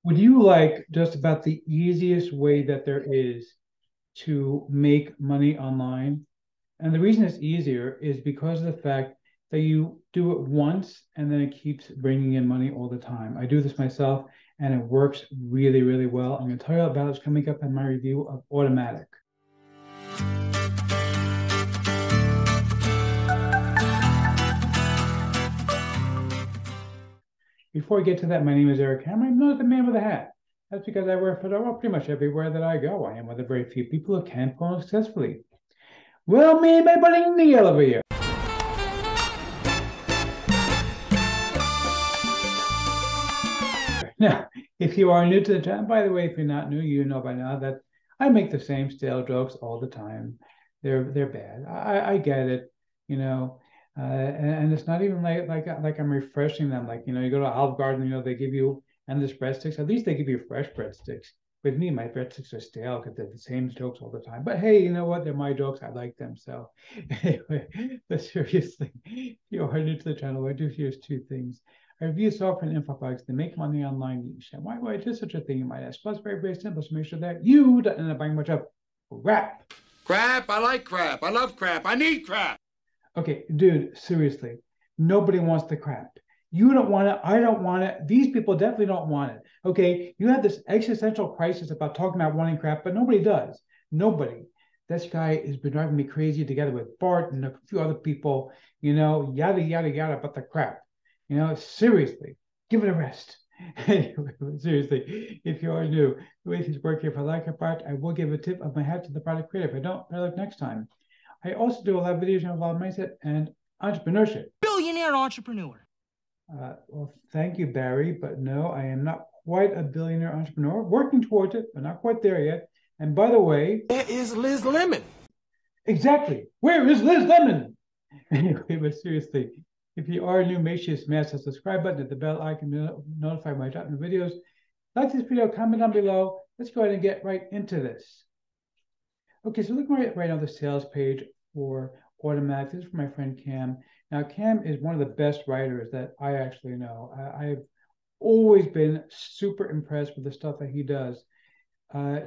Would you like just about the easiest way that there is to make money online? And the reason it's easier is because of the fact that you do it once and then it keeps bringing in money all the time. I do this myself and it works really, really well. I'm going to tell you about it coming up in my review of Automatic. Before I get to that, my name is Eric Hammer. I'm not the man with a hat. That's because I wear fedora pretty much everywhere that I go. I am one of the very few people who can phone successfully. Well, me and my buddy Neil over here. Now, if you are new to the channel, by the way, if you're not new, you know by now that I make the same stale jokes all the time. They're bad. I get it, you know, and it's not even like I'm refreshing them. Like you go to Olive Garden, they give you endless breadsticks. At least they give you fresh breadsticks. With me, my breadsticks are stale because they're the same jokes all the time. But hey, you know what? They're my jokes. I like them. So anyway, but seriously, if you are new to the channel, I do here's two things. I review software and info products that make money online niche. And why would I do such a thing, you might ask? Plus, very, very simple to make sure that you don't end up buying much of crap. Crap, I like crap. I love crap. I need crap. Okay, dude, seriously. Nobody wants the crap. You don't want it. I don't want it. These people definitely don't want it. Okay, you have this existential crisis about talking about wanting crap, but nobody does. Nobody. This guy has been driving me crazy together with Bart and a few other people, yada, yada, yada about the crap. Seriously, give it a rest. Anyway, seriously, if you are new, the way things work here, if I like a product, I will give a tip of my hat to the product creator. If I don't, better luck next time. I also do a lot of videos on involve mindset and entrepreneurship. Billionaire entrepreneur. Well, thank you, Barry, but no, I am not quite a billionaire entrepreneur. Working towards it, but not quite there yet. And by the way, Where is Liz Lemon? exactly, where is Liz Lemon? Anyway, but seriously, if you are new, make sure you smash the subscribe button at the bell icon to notify when I drop new videos. Like this video, comment down below. Let's go ahead and get right into this. Okay, so look right now the sales page for Automatic. This is from my friend Cam. Now, Cam is one of the best writers that I actually know. I've always been super impressed with the stuff that he does.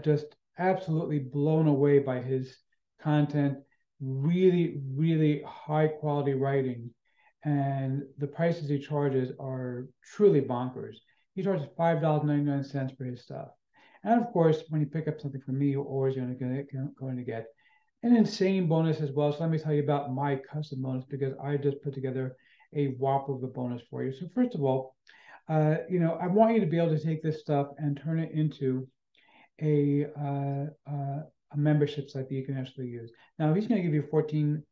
Just absolutely blown away by his content. Really, really high quality writing. And the prices he charges are truly bonkers. He charges $5.99 for his stuff. And of course, when you pick up something from me, you're always going to get an insane bonus as well. So let me tell you about my custom bonus because I just put together a whopper of a bonus for you. So first of all, I want you to be able to take this stuff and turn it into a membership site that you can actually use. Now, he's going to give you 14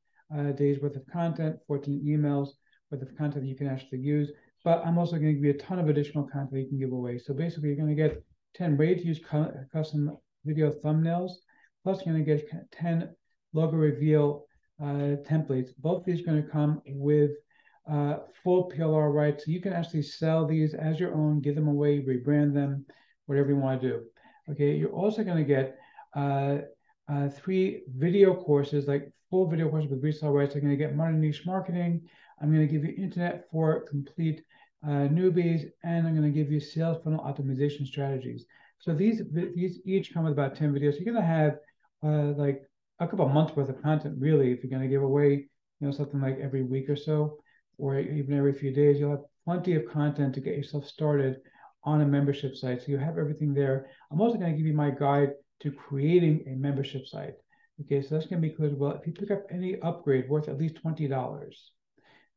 days worth of content, 14 emails worth of content that you can actually use. But I'm also going to give you a ton of additional content that you can give away. So basically, you're going to get 10 ready-to-use custom video thumbnails. Plus, you're going to get 10 logo reveal templates. Both of these are going to come with full PLR rights. So you can actually sell these as your own, give them away, rebrand them, whatever you want to do. Okay, you're also going to get 3 video courses, like full video courses with resale rights. I'm going to get modern niche marketing. I'm going to give you internet for complete newbies, and I'm going to give you sales funnel optimization strategies. So these each come with about 10 videos. So you're going to have like a couple of months worth of content, really, if you're going to give away, something like every week or so, or even every few days. You'll have plenty of content to get yourself started on a membership site. So you have everything there. I'm also going to give you my guide to creating a membership site. Okay, so that's going to be included. Well, if you pick up any upgrade worth at least $20,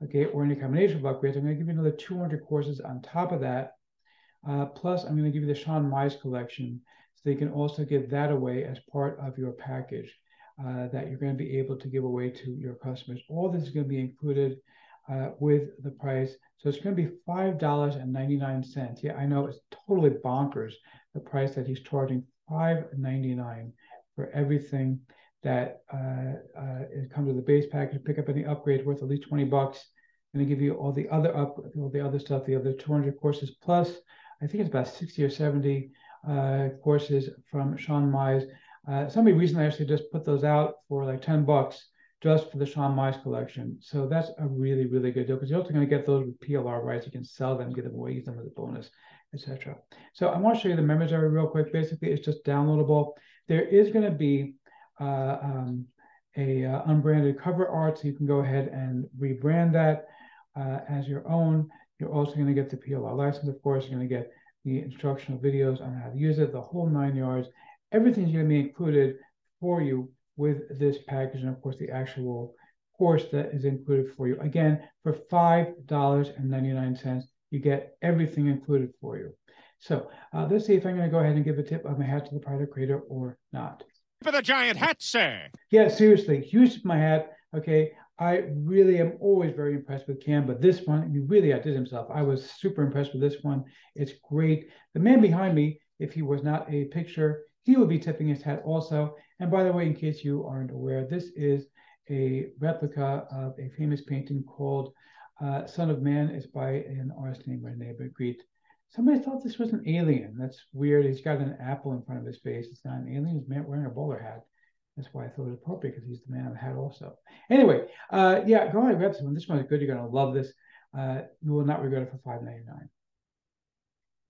okay, or any combination of upgrades, I'm going to give you another 200 courses on top of that. Plus, I'm going to give you the Sean Mize collection, so you can also give that away as part of your package that you're going to be able to give away to your customers. All this is going to be included with the price. So it's going to be $5.99. Yeah, I know it's totally bonkers, the price that he's charging, $5.99 for everything that it comes with the base package. Pick up any upgrades worth at least $20. I'm going to give you all the other stuff, the other 200 courses, plus I think it's about 60 or 70 courses from Sean Mize. Somebody recently actually just put those out for like $10 just for the Sean Mize collection. So that's a really, really good deal because you're also going to get those with PLR rights. You can sell them, give them away, use them as a bonus. etc. So I want to show you the members area real quick. Basically, it's just downloadable. There is going to be unbranded cover art, so you can go ahead and rebrand that as your own. You're also going to get the PLR license, of course. You're going to get the instructional videos on how to use it, the whole 9 yards. Everything's going to be included for you with this package, and of course the actual course that is included for you. Again, for $5.99, you get everything included for you. So let's see if I'm going to go ahead and give a tip of my hat to the product creator or not. For the giant hat, sir. Yeah, seriously, huge tip of my hat. Okay, I really am always very impressed with Cam, but this one, he really outdid himself. I was super impressed with this one. It's great. The man behind me, if he was not a picture, he would be tipping his hat also. And by the way, in case you aren't aware, this is a replica of a famous painting called Son of Man. It's by an artist named Rene Magritte. Somebody thought this was an alien. That's weird. He's got an apple in front of his face. It's not an alien. He's wearing a bowler hat. That's why I thought it was appropriate, because he's the man of the hat also. Anyway, yeah, go ahead and grab this one. This one is good. You're going to love this. You will not regret it for $5.99.